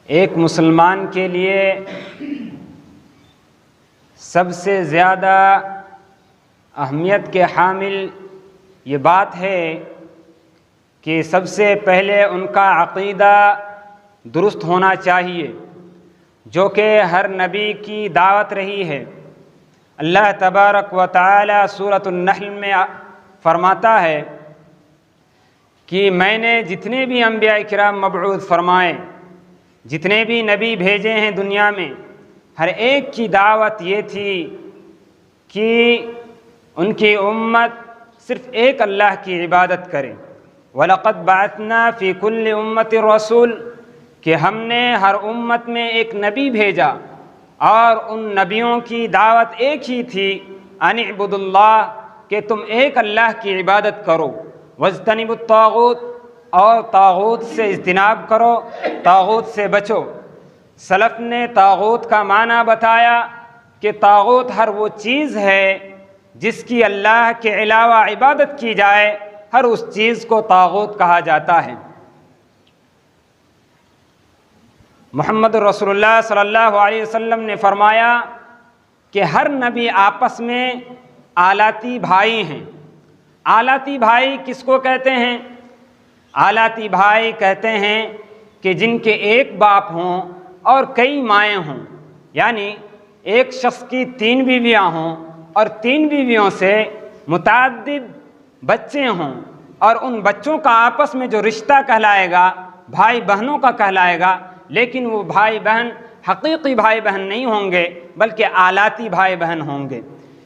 ایک مسلمان کے لیے سب سے زیادہ اہمیت کے حامل یہ بات ہے کہ سب سے پہلے ان کا عقیدہ درست ہونا چاہیے، جو کہ ہر نبی کی دعوت رہی ہے۔ اللہ تبارک و تعالی سورۃ النحل میں فرماتا ہے کہ میں نے جتنے بھی انبیاء کرام مبعوث فرمائے، جتنے بھی نبی بھیجے ہیں دنیا میں، ہر ایک کی دعوت یہ تھی کہ ان کی امت صرف ایک اللہ کی عبادت کرے۔ وَلَقَدْ بَعَثْنَا فِي كُلِّ أُمَّةٍ رَسُولٍ، کہ ہم نے ہر امت میں ایک نبی بھیجا اور ان نبیوں کی دعوت ایک ہی تھی، ان اعبدوا اللہ، کہ تم ایک اللہ کی عبادت کرو، واجتنبوا الطاغوت، اور طاغوت سے اجتناب کرو، طاغوت سے بچو۔ سلف نے طاغوت کا معنی بتایا کہ طاغوت ہر وہ چیز ہے جس کی اللہ کے علاوہ عبادت کی جائے، ہر اس چیز کو طاغوت کہا جاتا ہے۔ محمد رسول اللہ صلی اللہ علیہ وسلم نے فرمایا کہ ہر نبی آپس میں آلاتی بھائی ہیں۔ آلاتی بھائی کس کو کہتے ہیں؟ آلاتی بھائی کہتے ہیں کہ جن کے ایک باپ ہوں اور کئی مائیں ہوں، یعنی ایک شخص کی 3 بیویاں ہوں اور 3 بیویوں سے متعدد بچے ہوں، اور ان بچوں کا آپس میں جو رشتہ کہلائے گا بھائی بہنوں کا کہلائے گا، لیکن وہ بھائی بہن حقیقی بھائی بہن نہیں ہوں گے بلکہ آلاتی بھائی بہن ہوں گے۔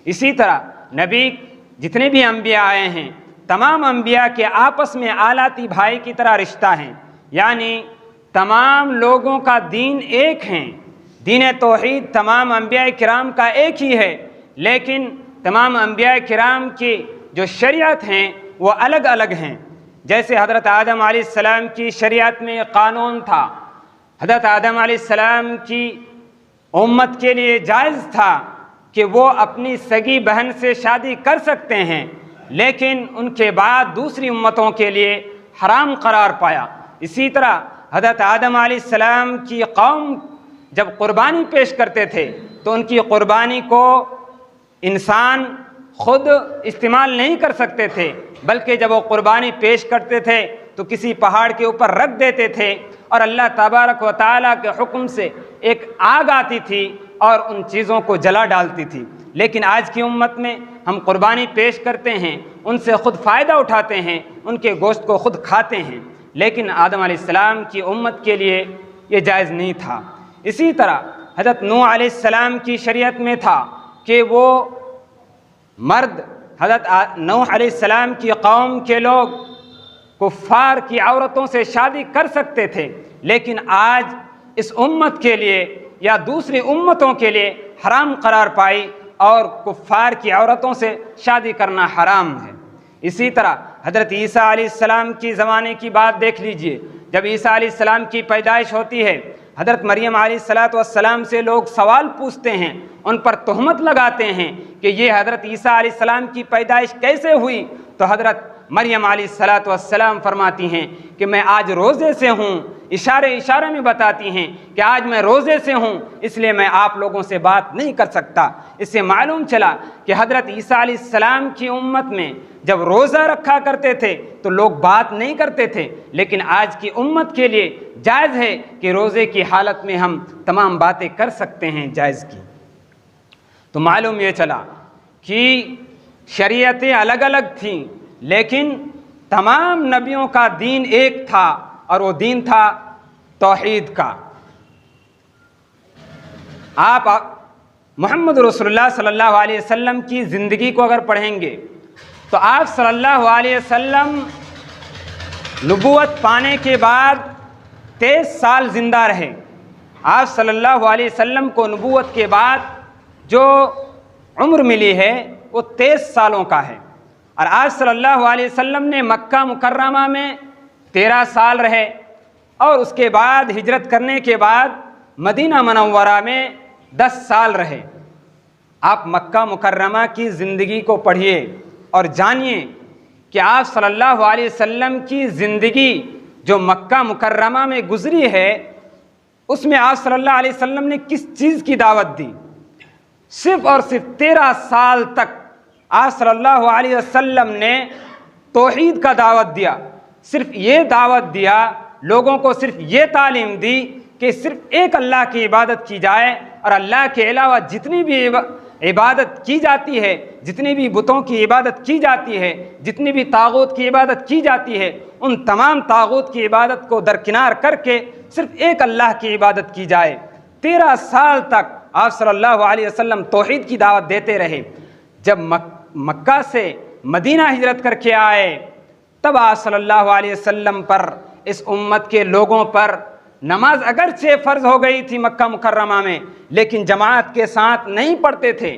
اسی طرح نبی جتنے بھی انبیاء آئے ہیں، تمام انبیاء کے آپس میں آلاتی بھائی کی طرح رشتہ ہیں، یعنی تمام لوگوں کا دین ایک ہیں، دین توحید تمام انبیاء کرام کا ایک ہی ہے، لیکن تمام انبیاء کرام کی جو شریعت ہیں وہ الگ الگ ہیں۔ جیسے حضرت آدم علیہ السلام کی شریعت میں قانون تھا، حضرت آدم علیہ السلام کی امت کے لیے جائز تھا کہ وہ اپنی سگی بہن سے شادی کر سکتے ہیں، لیکن ان کے بعد دوسری امتوں کے لیے حرام قرار پایا۔ اسی طرح حضرت آدم علیہ السلام کی قوم جب قربانی پیش کرتے تھے تو ان کی قربانی کو انسان خود استعمال نہیں کر سکتے تھے، بلکہ جب وہ قربانی پیش کرتے تھے تو کسی پہاڑ کے اوپر رکھ دیتے تھے، اور اللہ تبارک و تعالیٰ کے حکم سے ایک آگ آتی تھی اور ان چیزوں کو جلا ڈالتی تھی۔ لیکن آج کی امت میں ہم قربانی پیش کرتے ہیں، ان سے خود فائدہ اٹھاتے ہیں، ان کے گوشت کو خود کھاتے ہیں، لیکن آدم علیہ السلام کی امت کے لیے یہ جائز نہیں تھا۔ اسی طرح حضرت نوح علیہ السلام کی شریعت میں تھا کہ وہ مرد، حضرت نوح علیہ السلام کی قوم کے لوگ کفار کی عورتوں سے شادی کر سکتے تھے، لیکن آج اس امت کے لیے یا دوسری امتوں کے لیے حرام قرار پائی اور کفار کی عورتوں سے شادی کرنا حرام ہے۔ اسی طرح حضرت عیسیٰ علیہ السلام کی زمانے کی بات دیکھ لیجئے، جب عیسیٰ علیہ السلام کی پیدائش ہوتی ہے، حضرت مریم علیہ السلام سے لوگ سوال پوچھتے ہیں، ان پر تہمت لگاتے ہیں کہ یہ حضرت عیسیٰ علیہ السلام کی پیدائش کیسے ہوئی؟ تو حضرت مریم علیہ السلام فرماتی ہیں کہ میں آج روزے سے ہوں، اشارے میں بتاتی ہیں کہ آج میں روزے سے ہوں، اس لیے میں آپ لوگوں سے بات نہیں کر سکتا۔ اس سے معلوم چلا کہ حضرت عیسیٰ علیہ السلام کی امت میں جب روزہ رکھا کرتے تھے تو لوگ بات نہیں کرتے تھے، لیکن آج کی امت کے لیے جائز ہے کہ روزے کی حالت میں ہم تمام باتیں کر سکتے ہیں جائز کی۔ تو معلوم یہ چلا کہ شریعتیں الگ الگ تھیں، لیکن تمام نبیوں کا دین ایک تھا، اور وہ دین تھا توحید کا۔ آپ محمد رسول اللہ صلی اللہ علیہ وسلم کی زندگی کو اگر پڑھیں گے تو آپ صلی اللہ علیہ وسلم نبوت پانے کے بعد 23 سال زندہ رہے۔ آپ صلی اللہ علیہ وسلم کو نبوت کے بعد جو عمر ملی ہے وہ 23 سالوں کا ہے، اور آپ صلی اللہ علیہ وسلم نے مکہ مکرمہ میں 13 سال رہے، اور اس کے بعد ہجرت کرنے کے بعد مدینہ منورہ میں 10 سال رہے۔ آپ مکہ مکرمہ کی زندگی کو پڑھیے اور جانیے کہ آپ صلی اللہ علیہ وسلم کی زندگی جو مکہ مکرمہ میں گزری ہے اس میں آپ صلی اللہ علیہ وسلم نے کس چیز کی دعوت دی؟ صرف اور صرف 13 سال تک آپ صلی اللہ علیہ وسلم نے توحید کا دعوت دیا، صرف یہ دعوت دیا، لوگوں کو صرف یہ تعلیم دی کہ صرف ایک اللہ کی عبادت کی جائے، اور اللہ کے علاوہ جتنی بھی عبادت کی جاتی ہے، جتنی بھی بتوں کی عبادت کی جاتی ہے، جتنی بھی طاغوت کی عبادت کی جاتی ہے، ان تمام طاغوت کی عبادت کو درکنار کر کے صرف ایک اللہ کی عبادت کی جائے۔ 13 سال تک آپ صلی اللہ علیہ وسلم توحید کی دعوت دیتے رہے۔ جب مکہ سے مدینہ ہجرت کر کے آئے، تب آپ صلی اللہ علیہ وسلم پر، اس امت کے لوگوں پر نماز اگرچہ فرض ہو گئی تھی مکہ مکرمہ میں، لیکن جماعت کے ساتھ نہیں پڑھتے تھے۔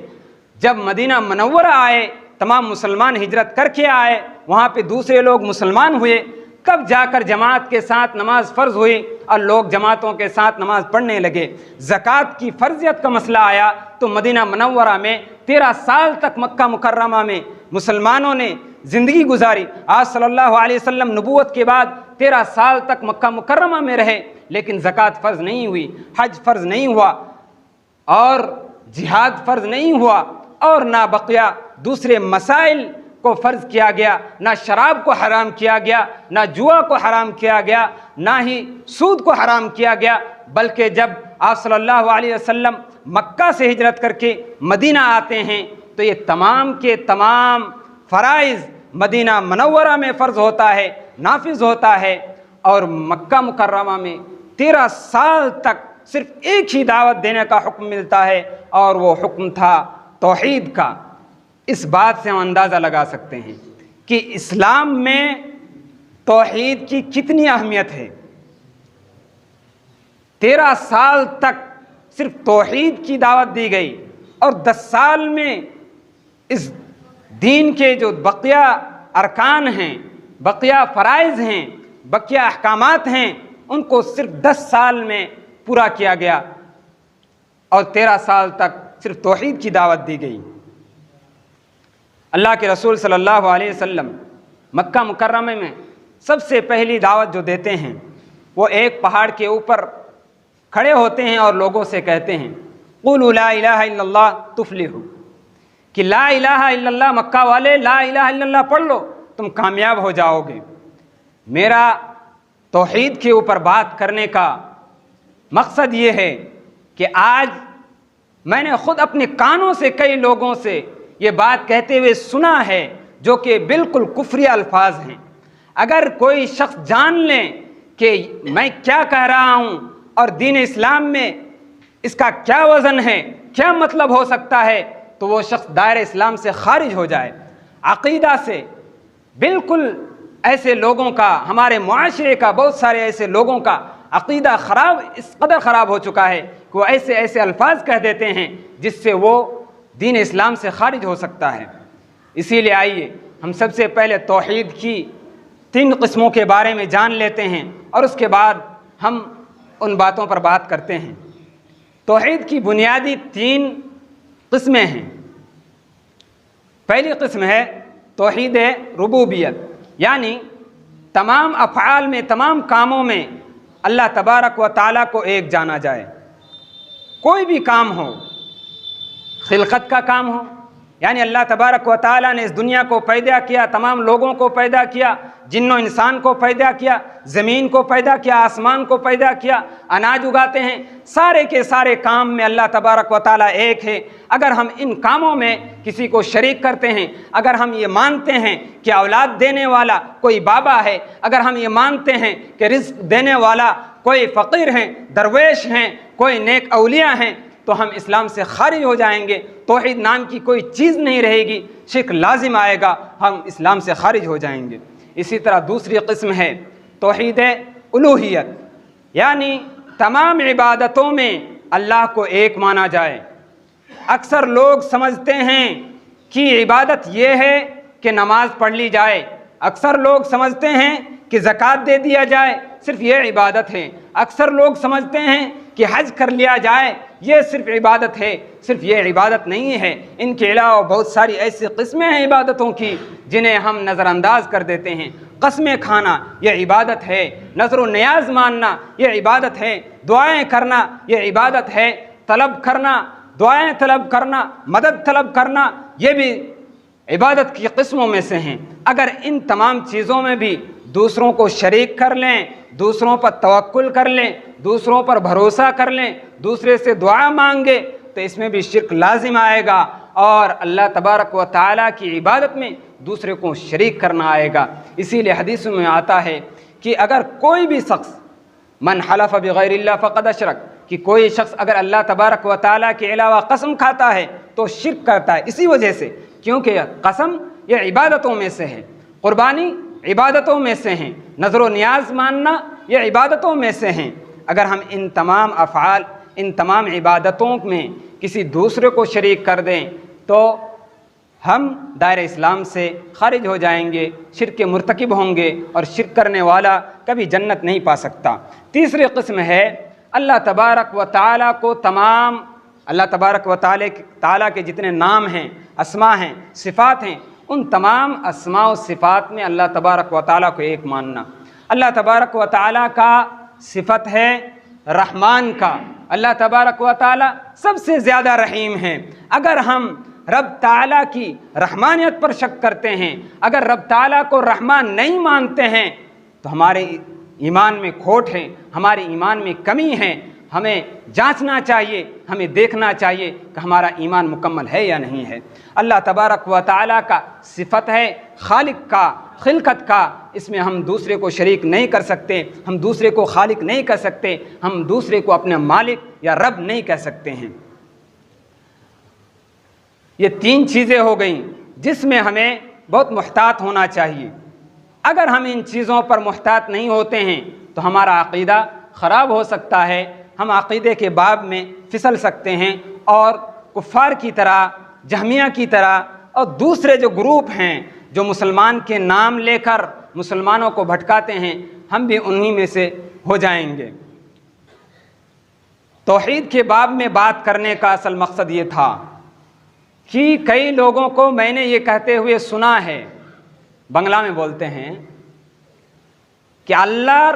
جب مدینہ منورہ آئے، تمام مسلمان ہجرت کر کے آئے، وہاں پہ دوسرے لوگ مسلمان ہوئے، تب جا کر جماعت کے ساتھ نماز فرض ہوئی اور لوگ جماعتوں کے ساتھ نماز پڑھنے لگے۔ زکوٰۃ کی فرضیت کا مسئلہ آیا تو مدینہ منورہ میں 13 سال تک مکہ مکرمہ میں مسلمانوں نے زندگی گزاری۔ آپ صلی اللہ علیہ وسلم نبوت کے بعد 13 سال تک مکہ مکرمہ میں رہے، لیکن زکوٰۃ فرض نہیں ہوئی، حج فرض نہیں ہوا، اور جہاد فرض نہیں ہوا، اور نہ بقیہ دوسرے مسائل کو فرض کیا گیا، نہ شراب کو حرام کیا گیا، نہ جوا کو حرام کیا گیا، نہ ہی سود کو حرام کیا گیا، بلکہ جب آپ صلی اللہ علیہ وسلم مکہ سے ہجرت کر کے مدینہ آتے ہیں تو یہ تمام کے تمام فرائض مدینہ منورہ میں فرض ہوتا ہے، نافذ ہوتا ہے، اور مکہ مکرمہ میں 13 سال تک صرف ایک ہی دعوت دینے کا حکم ملتا ہے، اور وہ حکم تھا توحید کا۔ اس بات سے ہم اندازہ لگا سکتے ہیں کہ اسلام میں توحید کی کتنی اہمیت ہے۔ 13 سال تک صرف توحید کی دعوت دی گئی، اور 10 سال میں اس دین کے جو بقیہ ارکان ہیں، بقیہ فرائض ہیں، بقیہ احکامات ہیں، ان کو صرف 10 سال میں پورا کیا گیا، اور 13 سال تک صرف توحید کی دعوت دی گئی۔ اللہ کے رسول صلی اللہ علیہ وسلم مکہ مکرمہ میں سب سے پہلی دعوت جو دیتے ہیں، وہ ایک پہاڑ کے اوپر کھڑے ہوتے ہیں اور لوگوں سے کہتے ہیں قولوا لا الہ الا اللہ تفلحوا، کہ لا الہ الا اللہ، مکہ والے لا الہ الا اللہ پڑھ لو، تم کامیاب ہو جاؤ گے۔ میرا توحید کے اوپر بات کرنے کا مقصد یہ ہے کہ آج میں نے خود اپنے کانوں سے کئی لوگوں سے یہ بات کہتے ہوئے سنا ہے جو کہ بالکل کفری الفاظ ہیں۔ اگر کوئی شخص جان لے کہ میں کیا کہہ رہا ہوں اور دین اسلام میں اس کا کیا وزن ہے، کیا مطلب ہو سکتا ہے، تو وہ شخص دائرہ اسلام سے خارج ہو جائے، عقیدہ سے۔ بالکل ایسے لوگوں کا، ہمارے معاشرے کا بہت سارے ایسے لوگوں کا عقیدہ خراب، اس قدر خراب ہو چکا ہے کہ وہ ایسے ایسے الفاظ کہہ دیتے ہیں جس سے وہ دین اسلام سے خارج ہو سکتا ہے۔ اسی لیے آئیے ہم سب سے پہلے توحید کی 3 قسموں کے بارے میں جان لیتے ہیں، اور اس کے بعد ہم ان باتوں پر بات کرتے ہیں۔ توحید کی بنیادی 3 قسمیں ہیں۔ پہلی قسم ہے توحید ربوبیت، یعنی تمام افعال میں، تمام کاموں میں اللہ تبارک و تعالیٰ کو ایک جانا جائے۔ کوئی بھی کام ہو، خلقت کا کام ہو، یعنی اللہ تبارک و تعالیٰ نے اس دنیا کو پیدا کیا، تمام لوگوں کو پیدا کیا، جن و انسان کو پیدا کیا، زمین کو پیدا کیا، آسمان کو پیدا کیا، اناج اگاتے ہیں، سارے کے سارے کام میں اللہ تبارک و تعالیٰ ایک ہے۔ اگر ہم ان کاموں میں کسی کو شریک کرتے ہیں، اگر ہم یہ مانتے ہیں کہ اولاد دینے والا کوئی بابا ہے، اگر ہم یہ مانتے ہیں کہ رزق دینے والا کوئی فقیر ہیں، درویش ہیں، کوئی نیک اولیاء ہیں، تو ہم اسلام سے خارج ہو جائیں گے۔ توحید نام کی کوئی چیز نہیں رہے گی، شرک لازم آئے گا، ہم اسلام سے خارج ہو جائیں گے۔ اسی طرح دوسری قسم ہے توحید الوہیت، یعنی تمام عبادتوں میں اللہ کو ایک مانا جائے۔ اکثر لوگ سمجھتے ہیں کہ عبادت یہ ہے کہ نماز پڑھ لی جائے، اکثر لوگ سمجھتے ہیں کہ زکوٰۃ دے دیا جائے، صرف یہ عبادت ہے۔ اکثر لوگ سمجھتے ہیں کہ حج کر لیا جائے یہ صرف عبادت ہے، صرف یہ عبادت نہیں ہے، ان کے علاوہ بہت ساری ایسی قسمیں ہیں عبادتوں کی جنہیں ہم نظر انداز کر دیتے ہیں۔ قسمیں کھانا یہ عبادت ہے، نظر و نیاز ماننا یہ عبادت ہے، دعائیں کرنا یہ عبادت ہے، طلب کرنا، دعائیں طلب کرنا، مدد طلب کرنا یہ بھی عبادت کی قسموں میں سے ہیں۔ اگر ان تمام چیزوں میں بھی دوسروں کو شریک کر لیں، دوسروں پر توکل کر لیں، دوسروں پر بھروسہ کر لیں، دوسرے سے دعا مانگے تو اس میں بھی شرک لازم آئے گا، اور اللہ تبارک و تعالیٰ کی عبادت میں دوسرے کو شریک کرنا آئے گا۔ اسی لیے حدیث میں آتا ہے کہ اگر کوئی بھی شخص من حلف بغیر اللہ فقد اشرک، کہ کوئی شخص اگر اللہ تبارک و تعالیٰ کے علاوہ قسم کھاتا ہے تو شرک کرتا ہے۔ اسی وجہ سے کیونکہ قسم یہ عبادتوں میں سے ہے، قربانی عبادتوں میں سے ہیں، نظر و نیاز ماننا یہ عبادتوں میں سے ہیں۔ اگر ہم ان تمام افعال، ان تمام عبادتوں میں کسی دوسرے کو شریک کر دیں تو ہم دائرہ اسلام سے خارج ہو جائیں گے، شرک کے مرتکب ہوں گے، اور شرک کرنے والا کبھی جنت نہیں پا سکتا۔ تیسری قسم ہے اللہ تبارک و تعالیٰ کو تمام، اللہ تبارک و تعالیٰ کے جتنے نام ہیں، اسماء ہیں، صفات ہیں، ان تمام اسماء و صفات میں اللہ تبارک و تعالیٰ کو ایک ماننا۔ اللہ تبارک و تعالیٰ کا صفت ہے رحمان کا، اللہ تبارک و تعالیٰ سب سے زیادہ رحیم ہیں۔ اگر ہم رب تعالیٰ کی رحمانیت پر شک کرتے ہیں، اگر رب تعالیٰ کو رحمان نہیں مانتے ہیں تو ہمارے ایمان میں کھوٹ ہے، ہمارے ایمان میں کمی ہے۔ ہمیں جانچنا چاہیے، ہمیں دیکھنا چاہیے کہ ہمارا ایمان مکمل ہے یا نہیں ہے۔ اللہ تبارک و تعالیٰ کا صفت ہے خالق کا، خلقت کا، اس میں ہم دوسرے کو شریک نہیں کر سکتے، ہم دوسرے کو خالق نہیں کر سکتے، ہم دوسرے کو اپنا مالک یا رب نہیں کہہ سکتے ہیں۔ یہ تین چیزیں ہو گئیں جس میں ہمیں بہت محتاط ہونا چاہیے۔ اگر ہم ان چیزوں پر محتاط نہیں ہوتے ہیں تو ہمارا عقیدہ خراب ہو سکتا ہے، ہم عقیدے کے باب میں پھسل سکتے ہیں، اور کفار کی طرح، جہمیہ کی طرح، اور دوسرے جو گروپ ہیں جو مسلمان کے نام لے کر مسلمانوں کو بھٹکاتے ہیں، ہم بھی انہی میں سے ہو جائیں گے۔ توحید کے باب میں بات کرنے کا اصل مقصد یہ تھا کہ کئی لوگوں کو میں نے یہ کہتے ہوئے سنا ہے، بنگلہ میں بولتے ہیں کہ اللہ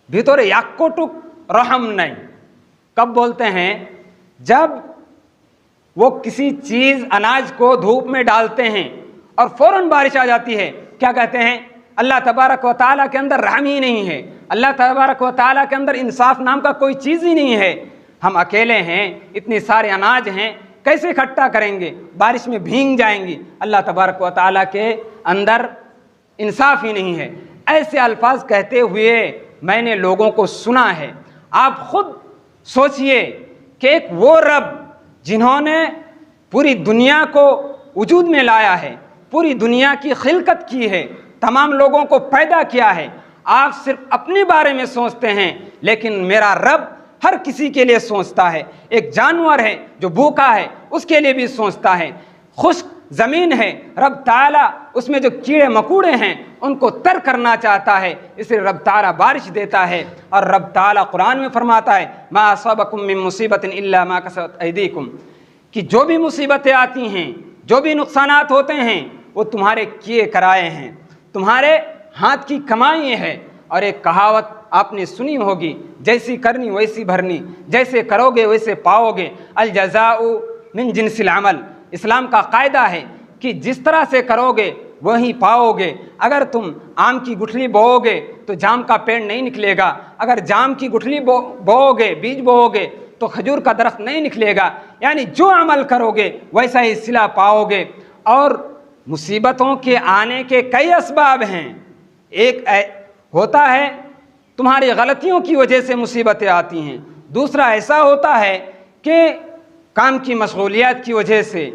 بھیتر یاکوٹک رحم نہیں۔ کب بولتے ہیں؟ جب وہ کسی چیز، اناج کو دھوپ میں ڈالتے ہیں اور فوراً بارش آ جاتی ہے، کیا کہتے ہیں؟ اللہ تبارک و تعالیٰ کے اندر رحم ہی نہیں ہے، اللہ تبارک و تعالیٰ کے اندر انصاف نام کا کوئی چیز ہی نہیں ہے۔ ہم اکیلے ہیں، اتنے سارے اناج ہیں، کیسے اکٹھا کریں گے؟ بارش میں بھیگ جائیں گی۔ اللہ تبارک و تعالیٰ کے اندر انصاف ہی نہیں ہے۔ ایسے الفاظ کہتے ہوئے میں نے لوگوں کو سنا ہے۔ آپ خود سوچئے کہ ایک وہ رب جنہوں نے پوری دنیا کو وجود میں لایا ہے، پوری دنیا کی خلقت کی ہے، تمام لوگوں کو پیدا کیا ہے، آپ صرف اپنے بارے میں سوچتے ہیں، لیکن میرا رب ہر کسی کے لیے سوچتا ہے۔ ایک جانور ہے جو بھوکا ہے، اس کے لیے بھی سوچتا ہے۔ خشک زمین ہے، رب تعالیٰ اس میں جو کیڑے مکوڑے ہیں ان کو تر کرنا چاہتا ہے، اس لیے رب تعالیٰ بارش دیتا ہے۔ اور رب تعالیٰ قرآن میں فرماتا ہے ما اصابکم من مصیبت الا ما کسبت ایدیکم، کہ جو بھی مصیبتیں آتی ہیں، جو بھی نقصانات ہوتے ہیں، وہ تمہارے کیے کرائے ہیں، تمہارے ہاتھ کی کمائی ہے۔ اور ایک کہاوت آپ نے سنی ہوگی، جیسی کرنی ویسی بھرنی، جیسے کرو گے ویسے پاؤ گے، الجزاء من جنس العمل۔ اسلام کا قاعدہ ہے کہ جس طرح سے کرو گے وہی پاؤ گے۔ اگر تم آم کی گٹھلی بوؤ گے تو جام کا پیڑ نہیں نکلے گا، اگر جام کی گٹھلی بوؤ گے، بیج بوؤ گے تو کھجور کا درخت نہیں نکلے گا۔ یعنی جو عمل کرو گے ویسا ہی صلہ پاؤ گے۔ اور مصیبتوں کے آنے کے کئی اسباب ہیں۔ ایک ہوتا ہے تمہاری غلطیوں کی وجہ سے مصیبتیں آتی ہیں، دوسرا ایسا ہوتا ہے کہ کام کی مشغولیات کی وجہ سے،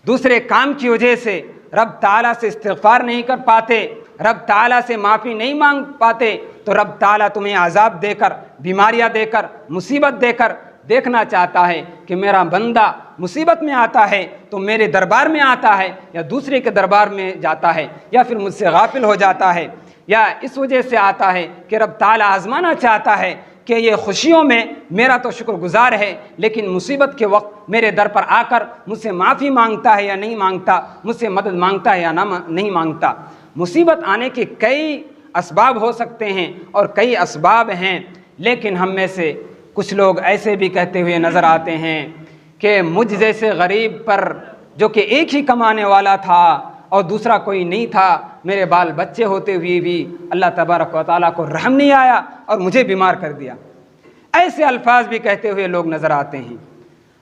دوسرے کام کی وجہ سے رب تعالیٰ سے استغفار نہیں کر پاتے، رب تعالیٰ سے معافی نہیں مانگ پاتے، تو رب تعالیٰ تمہیں عذاب دے کر، بیماریاں دے کر، مصیبت دے کر دیکھنا چاہتا ہے کہ میرا بندہ مصیبت میں آتا ہے تو میرے دربار میں آتا ہے یا دوسرے کے دربار میں جاتا ہے یا پھر مجھ سے غافل ہو جاتا ہے۔ یا اس وجہ سے آتا ہے کہ رب تعالیٰ آزمانا چاہتا ہے کہ یہ خوشیوں میں میرا تو شکر گزار ہے، لیکن مصیبت کے وقت میرے در پر آ کر مجھ سے معافی مانگتا ہے یا نہیں مانگتا، مجھ سے مدد مانگتا ہے یا نہیں مانگتا۔ مصیبت آنے کے کئی اسباب ہو سکتے ہیں اور کئی اسباب ہیں، لیکن ہم میں سے کچھ لوگ ایسے بھی کہتے ہوئے نظر آتے ہیں کہ مجھ جیسے غریب پر جو کہ ایک ہی کمانے والا تھا اور دوسرا کوئی نہیں تھا، میرے بال بچے ہوتے ہوئے بھی اللہ تبارک و تعالیٰ کو رحم نہیں آیا اور مجھے بیمار کر دیا۔ ایسے الفاظ بھی کہتے ہوئے لوگ نظر آتے ہیں۔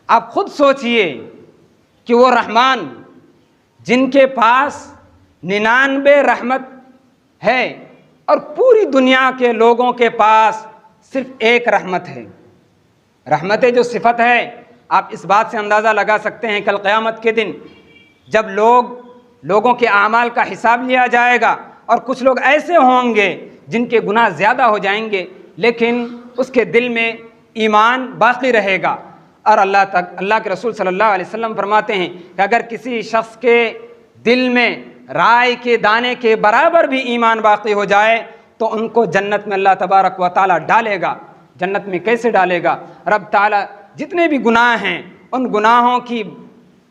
آپ خود سوچئے کہ وہ رحمان جن کے پاس 99 رحمت ہے اور پوری دنیا کے لوگوں کے پاس صرف ایک رحمت ہے، رحمت جو صفت ہے، آپ اس بات سے اندازہ لگا سکتے ہیں کل قیامت کے دن جب لوگوں کے اعمال کا حساب لیا جائے گا اور کچھ لوگ ایسے ہوں گے جن کے گناہ زیادہ ہو جائیں گے لیکن اس کے دل میں ایمان باقی رہے گا، اور اللہ کے رسول صلی اللہ علیہ وسلم فرماتے ہیں کہ اگر کسی شخص کے دل میں رائے کے دانے کے برابر بھی ایمان باقی ہو جائے تو ان کو جنت میں اللہ تبارک و تعالیٰ ڈالے گا۔ جنت میں کیسے ڈالے گا؟ رب تعالیٰ جتنے بھی گناہ ہیں ان گناہوں کی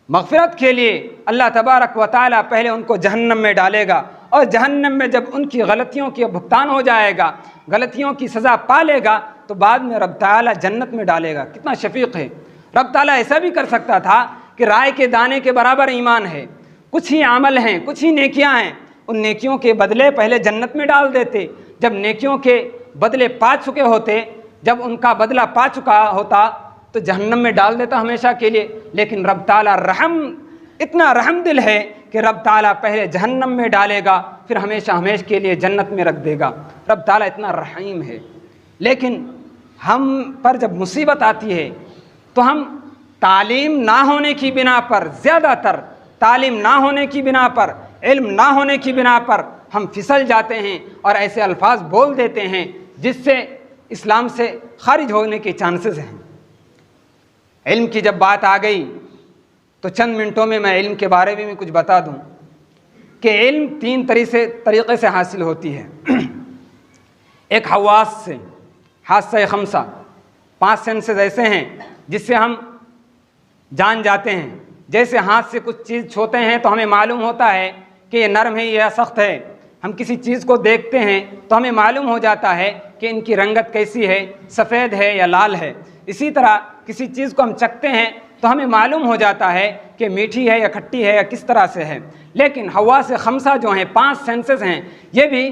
مغفرت کے لیے اللہ تبارک و تعالیٰ پہلے ان کو جہنم میں ڈالے گا، اور جہنم میں جب ان کی غلطیوں کی بھگتان ہو جائے گا، غلطیوں کی سزا پا لے گا، تو بعد میں رب تعالیٰ جنت میں ڈالے گا۔ کتنا شفیق ہے رب تعالیٰ! ایسا بھی کر سکتا تھا کہ رائے کے دانے کے برابر ایمان ہے، کچھ ہی عمل ہیں، کچھ ہی نیکیاں ہیں، ان نیکیوں کے بدلے پہلے جنت میں ڈال دیتے، جب نیکیوں کے بدلے پا چکے ہوتے، جب ان کا بدلہ پا چکا ہوتا تو جہنم میں ڈال دیتا ہمیشہ کے لیے۔ لیکن رب تعالیٰ اتنا رحم دل ہے کہ رب تعالیٰ پہلے جہنم میں ڈالے گا، پھر ہمیشہ کے لیے جنت میں رکھ دے گا۔ رب تعالیٰ اتنا رحیم ہے، لیکن ہم پر جب مصیبت آتی ہے تو ہم تعلیم نہ ہونے کی بنا پر، زیادہ تر تعلیم نہ ہونے کی بنا پر، علم نہ ہونے کی بنا پر ہم پھسل جاتے ہیں اور ایسے الفاظ بول دیتے ہیں جس سے اسلام سے خارج ہونے کے چانسز ہیں۔ علم کی جب بات آ گئی تو چند منٹوں میں علم کے بارے میں کچھ بتا دوں کہ علم 3 طریقے سے حاصل ہوتی ہے۔ ایک حواس سے، حاسہ خمسہ، 5 سینسز ایسے ہیں جس سے ہم جان جاتے ہیں۔ جیسے ہاتھ سے کچھ چیز چھوتے ہیں تو ہمیں معلوم ہوتا ہے کہ یہ نرم ہے یا سخت ہے، ہم کسی چیز کو دیکھتے ہیں تو ہمیں معلوم ہو جاتا ہے کہ ان کی رنگت کیسی ہے، سفید ہے یا لال ہے۔ اسی طرح کسی چیز کو ہم چکھتے ہیں تو ہمیں معلوم ہو جاتا ہے کہ میٹھی ہے یا کھٹی ہے یا کس طرح سے ہے۔ لیکن حواس خمسہ جو ہیں، 5 سینسز ہیں، یہ بھی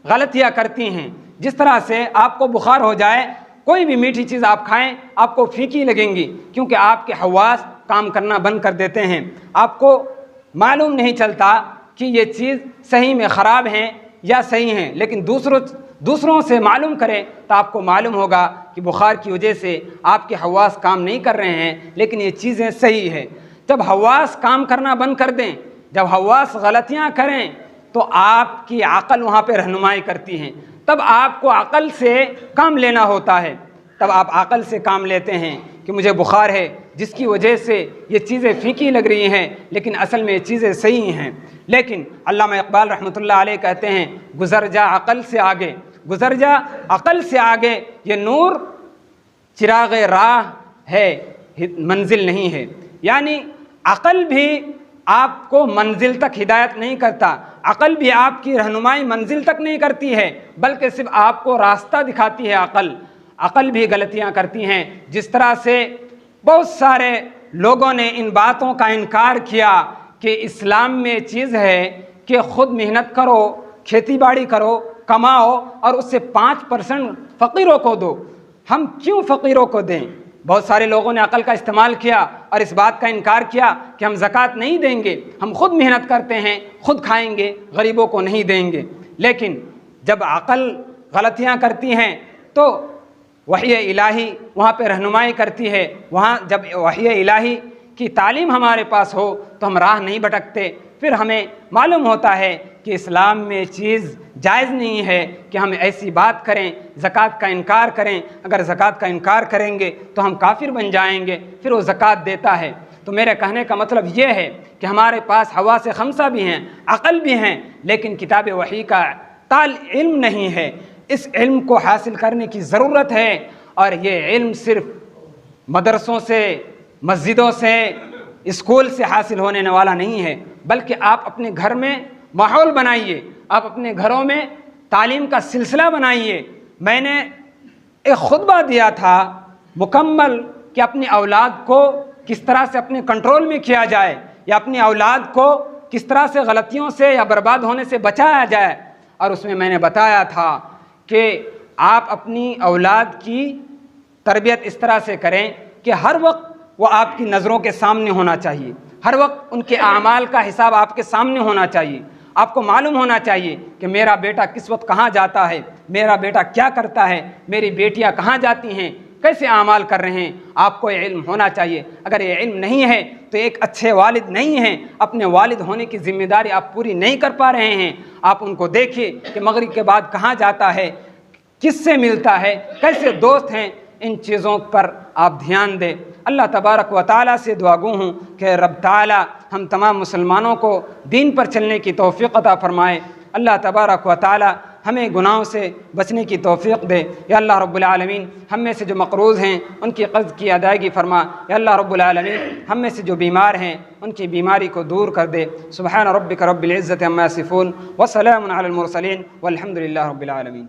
غلطیاں کرتی ہیں۔ جس طرح سے آپ کو بخار ہو جائے، کوئی بھی میٹھی چیز آپ کھائیں آپ کو پھیکی لگیں گی، کیونکہ آپ کے حواس کام کرنا بند کر دیتے ہیں۔ آپ کو معلوم نہیں چلتا کہ یہ چیز صحیح میں خراب ہیں یا صحیح ہیں، لیکن دوسروں سے معلوم کریں تو آپ کو معلوم ہوگا کہ بخار کی وجہ سے آپ کے حواس کام نہیں کر رہے ہیں، لیکن یہ چیزیں صحیح ہیں۔ جب حواس کام کرنا بند کر دیں، جب حواس غلطیاں کریں تو آپ کی عقل وہاں پہ رہنمائی کرتی ہیں، تب آپ کو عقل سے کام لینا ہوتا ہے۔ تب آپ عقل سے کام لیتے ہیں کہ مجھے بخار ہے جس کی وجہ سے یہ چیزیں پھیکی لگ رہی ہیں، لیکن اصل میں یہ چیزیں صحیح ہیں۔ لیکن علامہ اقبال رحمۃ اللہ علیہ کہتے ہیں، گزر جا عقل سے آگے، گزر جا عقل سے آگے، یہ نور چراغ راہ ہے، منزل نہیں ہے۔ یعنی عقل بھی آپ کو منزل تک ہدایت نہیں کرتا، عقل بھی آپ کی رہنمائی منزل تک نہیں کرتی ہے، بلکہ صرف آپ کو راستہ دکھاتی ہے۔ عقل بھی غلطیاں کرتی ہیں، جس طرح سے بہت سارے لوگوں نے ان باتوں کا انکار کیا کہ اسلام میں چیز ہے کہ خود محنت کرو، کھیتی باڑی کرو، کماؤ اور اس سے 5% فقیروں کو دو۔ ہم کیوں فقیروں کو دیں؟ بہت سارے لوگوں نے عقل کا استعمال کیا اور اس بات کا انکار کیا کہ ہم زکوٰۃ نہیں دیں گے، ہم خود محنت کرتے ہیں، خود کھائیں گے، غریبوں کو نہیں دیں گے۔ لیکن جب عقل غلطیاں کرتی ہیں تو وحی الہی وہاں پہ رہنمائی کرتی ہے۔ وہاں جب وحی الہی کی تعلیم ہمارے پاس ہو تو ہم راہ نہیں بھٹکتے، پھر ہمیں معلوم ہوتا ہے کہ اسلام میں چیز جائز نہیں ہے کہ ہم ایسی بات کریں، زکوٰۃ کا انکار کریں۔ اگر زکوٰۃ کا انکار کریں گے تو ہم کافر بن جائیں گے، پھر وہ زکوٰۃ دیتا ہے۔ تو میرے کہنے کا مطلب یہ ہے کہ ہمارے پاس حواس خمسہ بھی ہیں، عقل بھی ہیں، لیکن کتاب وحی کا علم نہیں ہے. اس علم کو حاصل کرنے کی ضرورت ہے، اور یہ علم صرف مدرسوں سے، مسجدوں سے، اسکول سے حاصل ہونے والا نہیں ہے، بلکہ آپ اپنے گھر میں ماحول بنائیے، آپ اپنے گھروں میں تعلیم کا سلسلہ بنائیے. میں نے ایک خطبہ دیا تھا مکمل کہ اپنی اولاد کو کس طرح سے اپنے کنٹرول میں کیا جائے، یا اپنی اولاد کو کس طرح سے غلطیوں سے یا برباد ہونے سے بچایا جائے. اور اس میں نے بتایا تھا کہ آپ اپنی اولاد کی تربیت اس طرح سے کریں کہ ہر وقت وہ آپ کی نظروں کے سامنے ہونا چاہیے، ہر وقت ان کے اعمال کا حساب آپ کے سامنے ہونا چاہیے. آپ کو معلوم ہونا چاہیے کہ میرا بیٹا کس وقت کہاں جاتا ہے، میرا بیٹا کیا کرتا ہے، میری بیٹیاں کہاں جاتی ہیں، کیسے اعمال کر رہے ہیں. آپ کو یہ علم ہونا چاہیے. اگر یہ علم نہیں ہے تو ایک اچھے والد نہیں ہیں، اپنے والد ہونے کی ذمہ داری آپ پوری نہیں کر پا رہے ہیں. آپ ان کو دیکھیے کہ مغرب کے بعد کہاں جاتا ہے، کس سے ملتا ہے، کیسے دوست ہیں. ان چیزوں پر آپ دھیان دیں. اللہ تبارک و تعالیٰ سے دعا گو ہوں کہ رب تعالیٰ ہم تمام مسلمانوں کو دین پر چلنے کی توفیق عطا فرمائے. اللہ تبارک و تعالیٰ ہمیں گناہوں سے بچنے کی توفیق دے. یا اللہ رب العالمین ہم میں سے جو مقروض ہیں ان کی قرض کی ادائیگی فرما. یا اللہ رب العالمین ہم میں سے جو بیمار ہیں ان کی بیماری کو دور کر دے. سبحان ربک رب العزت عما یصفون وسلام علی المرسلین والحمد للہ رب العالمین.